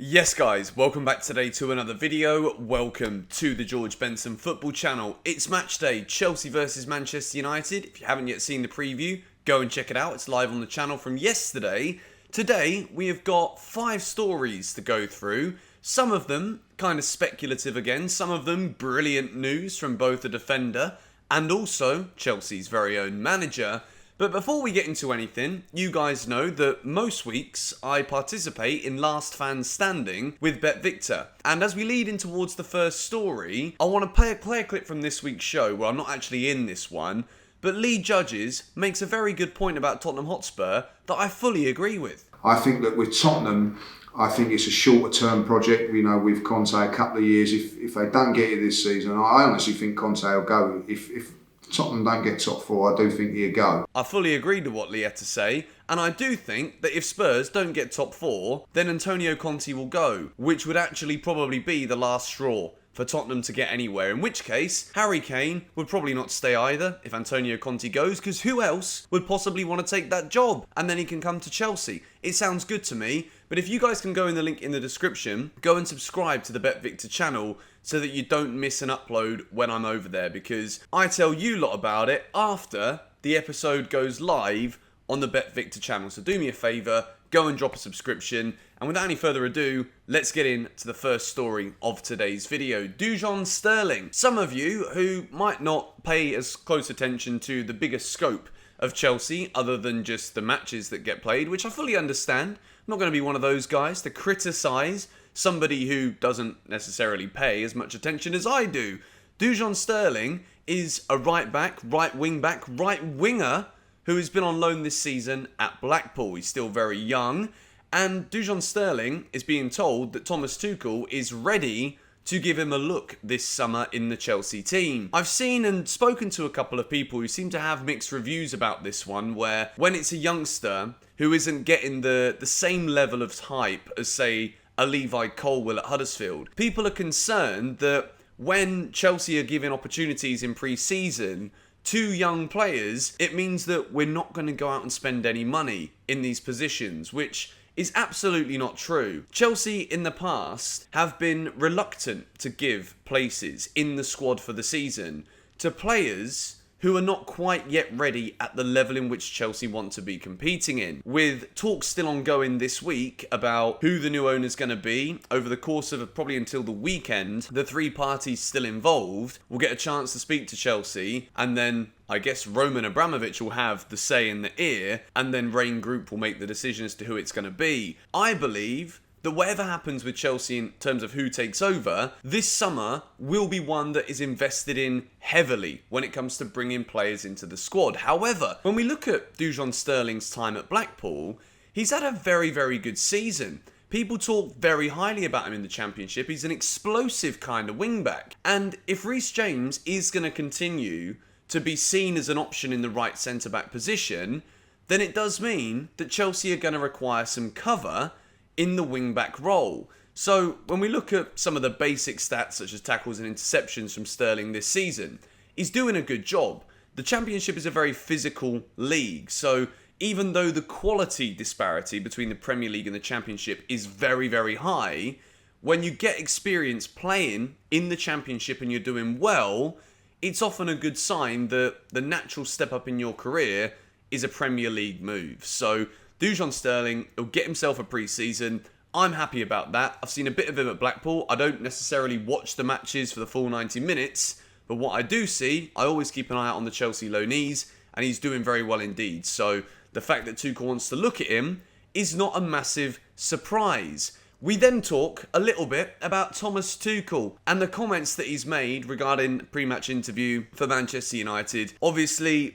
Yes guys, welcome back today to another video. Welcome to the George Benson football channel. It's match day, Chelsea versus Manchester United. If you haven't yet seen the preview, go and check it out. It's live on the channel from yesterday. Today, we have got 5 stories to go through. Some of them kind of speculative again, some of them brilliant news from both the defender and also Chelsea's very own manager. But before we get into anything, you guys know that most weeks I participate in Last Fan Standing with BetVictor. And as we lead in towards the first story, I want to play a clip from this week's show where I'm not actually in this one, but Lee Judges makes a very good point about Tottenham Hotspur that I fully agree with. I think that with Tottenham, I think it's a shorter term project. We know with Conte a couple of years, if they don't get it this season, I honestly think Conte will go. If Tottenham don't get top 4, I do think he'll go. I fully agree to what Lee had to say, and I do think that if Spurs don't get top 4, then Antonio Conte will go, which would actually probably be the last straw for Tottenham to get anywhere, in which case Harry Kane would probably not stay either if Antonio Conte goes, because who else would possibly want to take that job? And then he can come to Chelsea. It sounds good to me, but if you guys can go in the link in the description, go and subscribe to the BetVictor channel so that you don't miss an upload when I'm over there, because I tell you lot about it after the episode goes live on the BetVictor channel. So do me a favour, go and drop a subscription. And without any further ado, let's get into the first story of today's video. Dujon Sterling. Some of you who might not pay as close attention to the bigger scope of Chelsea other than just the matches that get played, which I fully understand. I'm not going to be one of those guys to criticise somebody who doesn't necessarily pay as much attention as I do. Dujon Sterling is a right back, right wing back, right winger who has been on loan this season at Blackpool. He's still very young, and Dujon Sterling is being told that Thomas Tuchel is ready to give him a look this summer in the Chelsea team. I've seen and spoken to a couple of people who seem to have mixed reviews about this one, where when it's a youngster who isn't getting the same level of hype as, say, a Levi Colwill at Huddersfield, people are concerned that when Chelsea are giving opportunities in pre-season to young players, it means that we're not going to go out and spend any money in these positions, which is absolutely not true. Chelsea in the past have been reluctant to give places in the squad for the season to players who are not quite yet ready at the level in which Chelsea want to be competing in. With talks still ongoing this week about who the new owner's going to be, over the course of probably until the weekend, the 3 parties still involved will get a chance to speak to Chelsea, and then I guess Roman Abramovich will have the say in the ear, and then Rain Group will make the decision as to who it's going to be. I believe that whatever happens with Chelsea in terms of who takes over, this summer will be one that is invested in heavily when it comes to bringing players into the squad. However, when we look at Dujon Sterling's time at Blackpool, he's had a very, very good season. People talk very highly about him in the Championship. He's an explosive kind of wing-back. And if Reece James is going to continue to be seen as an option in the right centre-back position, then it does mean that Chelsea are going to require some cover in the wing-back role. So when we look at some of the basic stats such as tackles and interceptions from Sterling this season, he's doing a good job. The Championship is a very physical league, so even though the quality disparity between the Premier League and the Championship is very, very high, when you get experience playing in the Championship and you're doing well, it's often a good sign that the natural step up in your career is a Premier League move. So Dujon Sterling will get himself a pre-season. I'm happy about that. I've seen a bit of him at Blackpool. I don't necessarily watch the matches for the full 90 minutes, but what I do see, I always keep an eye out on the Chelsea loanees, and he's doing very well indeed. So the fact that Tuchel wants to look at him is not a massive surprise. We then talk a little bit about Thomas Tuchel and the comments that he's made regarding pre-match interview for Manchester United. Obviously,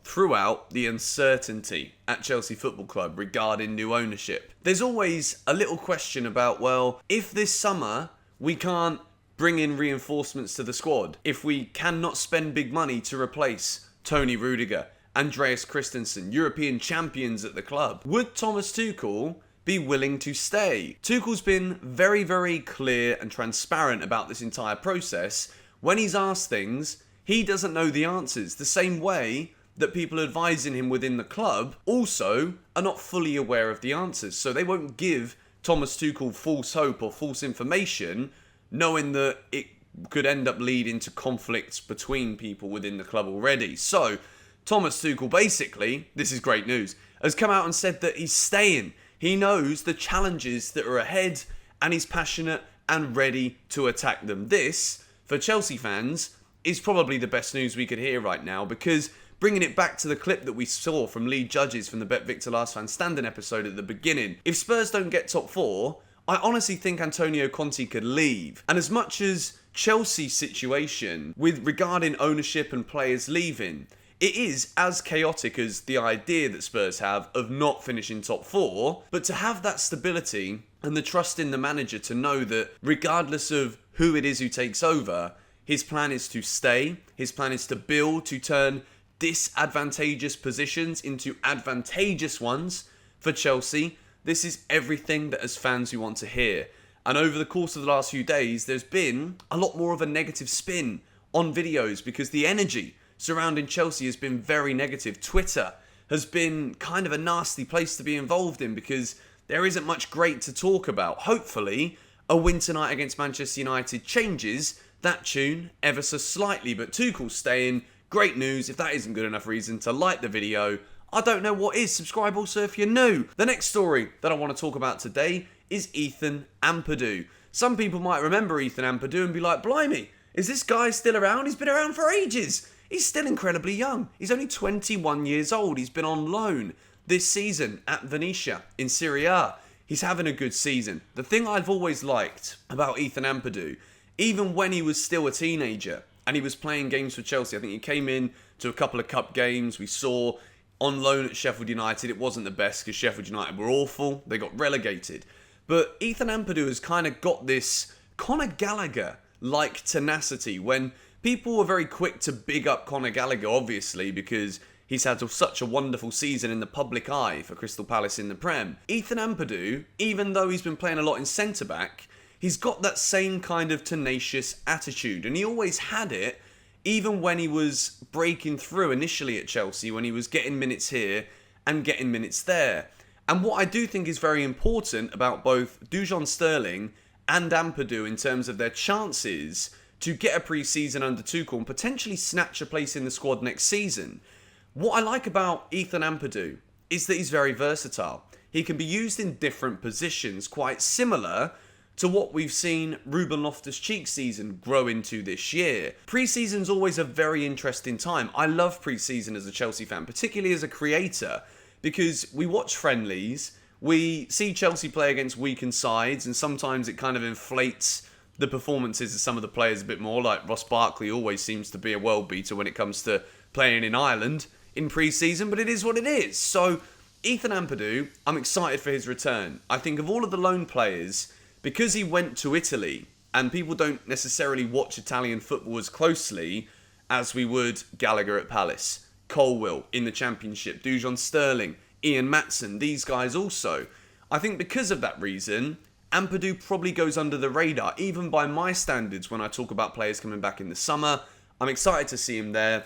throughout the uncertainty at Chelsea Football Club regarding new ownership, there's always a little question about, well, if this summer we can't bring in reinforcements to the squad, if we cannot spend big money to replace Tony Rudiger, Andreas Christensen, European champions at the club, would Thomas Tuchel be willing to stay? Tuchel's been very, very clear and transparent about this entire process. When he's asked things, he doesn't know the answers, the same way that people advising him within the club also are not fully aware of the answers. So they won't give Thomas Tuchel false hope or false information, knowing that it could end up leading to conflicts between people within the club already. So, Thomas Tuchel basically, this is great news, has come out and said that he's staying. He knows the challenges that are ahead and he's passionate and ready to attack them. This, for Chelsea fans, is probably the best news we could hear right now, because bringing it back to the clip that we saw from lead judges from the Bet Victor Last Fan Standing episode at the beginning, if Spurs don't get top 4, I honestly think Antonio Conte could leave. And as much as Chelsea's situation with regarding ownership and players leaving, it is as chaotic as the idea that Spurs have of not finishing top 4, but to have that stability and the trust in the manager to know that regardless of who it is who takes over, his plan is to stay, his plan is to build, to turn disadvantageous positions into advantageous ones for Chelsea. This is everything that as fans we want to hear. And over the course of the last few days, there's been a lot more of a negative spin on videos because the energy surrounding Chelsea has been very negative. Twitter has been kind of a nasty place to be involved in because there isn't much great to talk about. Hopefully, a win tonight against Manchester United changes that tune ever so slightly. But Tuchel's staying. Great news. If that isn't good enough reason to like the video, I don't know what is. Subscribe also if you're new. The next story that I want to talk about today is Ethan Ampadu. Some people might remember Ethan Ampadu and be like, blimey, is this guy still around? He's been around for ages. He's still incredibly young. He's only 21 years old. He's been on loan this season at Venezia in Serie A. He's having a good season. The thing I've always liked about Ethan Ampadu, even when he was still a teenager and he was playing games for Chelsea, I think he came in to a couple of cup games. We saw on loan at Sheffield United, it wasn't the best because Sheffield United were awful. They got relegated. But Ethan Ampadu has kind of got this Conor Gallagher-like tenacity when people were very quick to big up Conor Gallagher, obviously, because he's had such a wonderful season in the public eye for Crystal Palace in the Prem. Ethan Ampadu, even though he's been playing a lot in centre-back, he's got that same kind of tenacious attitude, and he always had it, even when he was breaking through initially at Chelsea, when he was getting minutes here and getting minutes there. And what I do think is very important about both Dujon Sterling and Ampadu in terms of their chances to get a pre-season under Tuchel and potentially snatch a place in the squad next season. What I like about Ethan Ampadu is that he's very versatile. He can be used in different positions, quite similar to what we've seen Ruben Loftus-Cheek's season grow into this year. Pre-season's always a very interesting time. I love pre-season as a Chelsea fan, particularly as a creator, because we watch friendlies, we see Chelsea play against weakened sides, and sometimes it kind of inflates the performances of some of the players a bit more, like Ross Barkley always seems to be a world beater when it comes to playing in Ireland in pre-season, but it is what it is. So, Ethan Ampadu, I'm excited for his return. I think of all of the loan players, because he went to Italy, and people don't necessarily watch Italian football as closely as we would Gallagher at Palace, Colwill in the Championship, Dujon Sterling, Ian Matson, these guys also. I think because of that reason, Ampadu probably goes under the radar, even by my standards when I talk about players coming back in the summer. I'm excited to see him there.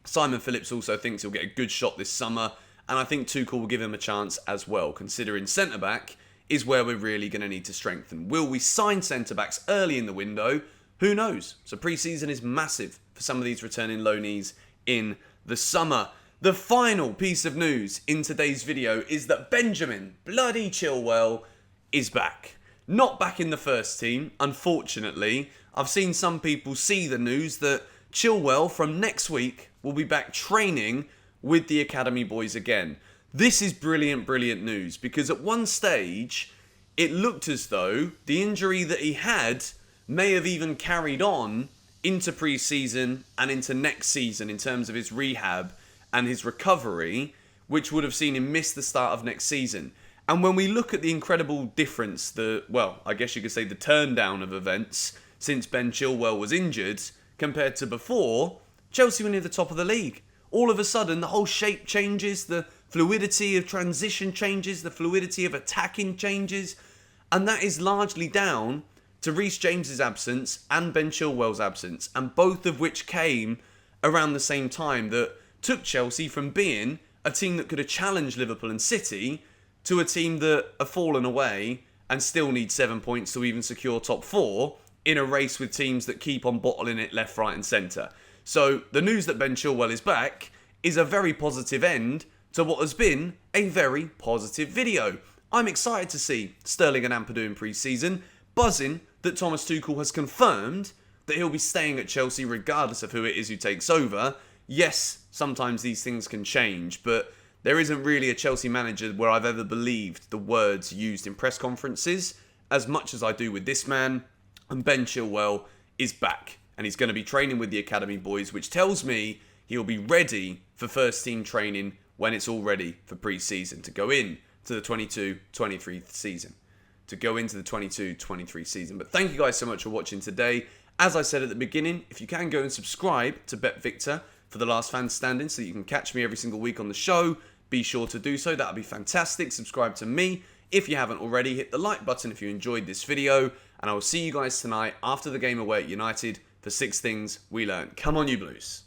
Simon Phillips also thinks he'll get a good shot this summer, and I think Tuchel will give him a chance as well, considering centre-back is where we're really going to need to strengthen. Will we sign centre-backs early in the window? Who knows? So pre-season is massive for some of these returning loanees in the summer. The final piece of news in today's video is that Benjamin bloody Chilwell is back. Not back in the first team, unfortunately. I've seen some people see the news that Chilwell from next week will be back training with the Academy boys again. This is brilliant, brilliant news, because at one stage, it looked as though the injury that he had may have even carried on into pre-season and into next season in terms of his rehab and his recovery, which would have seen him miss the start of next season. And when we look at the incredible difference, I guess you could say the turn down of events since Ben Chilwell was injured compared to before, Chelsea were near the top of the league. All of a sudden, the whole shape changes, the fluidity of transition changes, the fluidity of attacking changes, and that is largely down to Reece James's absence and Ben Chilwell's absence, and both of which came around the same time, that took Chelsea from being a team that could have challenged Liverpool and City to a team that have fallen away and still need 7 points to even secure top 4 in a race with teams that keep on bottling it left, right and centre. So the news that Ben Chilwell is back is a very positive end to what has been a very positive video. I'm excited to see Sterling and Ampadu in pre-season, buzzing that Thomas Tuchel has confirmed that he'll be staying at Chelsea regardless of who it is who takes over. Yes, sometimes these things can change, but there isn't really a Chelsea manager where I've ever believed the words used in press conferences as much as I do with this man. And Ben Chilwell is back, and he's going to be training with the academy boys, which tells me he'll be ready for first team training when it's all ready for pre-season to go in to the 22-23 season. But thank you guys so much for watching today. As I said at the beginning, if you can go and subscribe to Bet Victor for the last fan standing so that you can catch me every single week on the show, be sure to do so. That'll be fantastic. Subscribe to me. If you haven't already, hit the like button if you enjoyed this video. And I will see you guys tonight after the game away at United for 6 things we learned. Come on, you Blues.